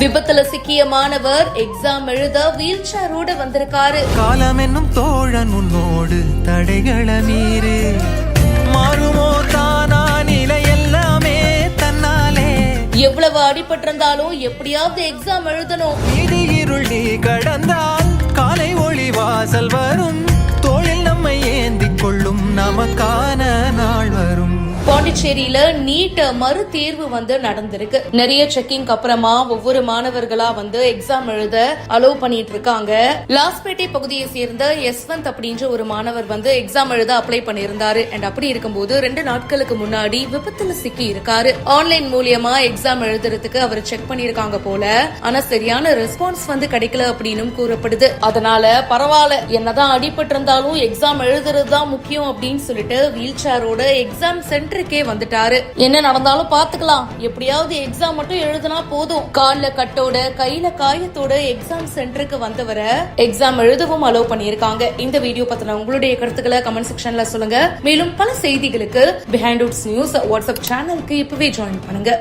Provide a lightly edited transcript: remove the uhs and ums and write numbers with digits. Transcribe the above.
விபத்துல சிக்கிய மாணவர் எக்ஸாம் எழுத வீல் சேரோட வந்திருக்காரு. காலம் என்னும் தோழன் உன்னோடு தடைகளை மீறு மாறுமோ தானா நிலை எல்லாமே தன்னாலே. எவ்வளவு அடிபட்டிருந்தாலும் எப்படியாவது எக்ஸாம் எழுதணும். இது இருள் நீ கடந்தால் காலை ஒளி வாசல் வரும். தோளில் நம்மை ஏந்திக் கொள்ளும் நமக்கான நாள் வரும். பாண்டிச்சேரியில நீட் மறு தேர்வு நடந்திருக்கு. நிறைய செக்கிங் அப்புறமா ஒவ்வொரு மாணவர்களா எக்ஸாம் எழுத அலோவ் பண்ணிட்டு இருக்காங்க. லாஸ்பேட்டை பகுதியை சேர்ந்த யஸ்வந்த் அப்படின்ற ஒரு மாணவர் எக்ஸாம் எழுத அப்ளை பண்ணியிருந்தாரு. அண்ட் அப்படி இருக்கும்போது 2 நாட்களுக்கு முன்னாடி விபத்துல சிக்கி இருக்காரு. ஆன்லைன் மூலியமா எக்ஸாம் எழுதுறதுக்கு அவர் செக் பண்ணிருக்காங்க போல. ஆனா சரியான ரெஸ்பான்ஸ் கிடைக்கல அப்படின்னு கூறப்படுது. அதனால பரவாயில்ல, என்னதான் அடிபட்டு இருந்தாலும் எக்ஸாம் எழுதுறதுதான் முக்கியம் அப்படின்னு சொல்லிட்டு வீல் சேரோட எக்ஸாம் சென்டர் வந்துட்டாரு. என்ன நடந்தாலும் பாத்துக்கலாம், எப்படியாவது எக்ஸாம் மட்டும் எழுதினா போதும். கால்ல கட்டோட கையில காயத்தோட எக்ஸாம் சென்டருக்கு வந்தவர எக்ஸாம் எழுதவும் அலோவ் பண்ணிருக்காங்க. இந்த வீடியோ பத்தின உங்களுடைய கருத்துக்களை கமெண்ட் செக்ஷன்ல சொல்லுங்க. மேலும் பல செய்திகளுக்கு பிஹைண்ட் நியூஸ் வாட்ஸ்அப் சேனலுக்கு இப்பவே ஜாயின் பண்ணுங்க.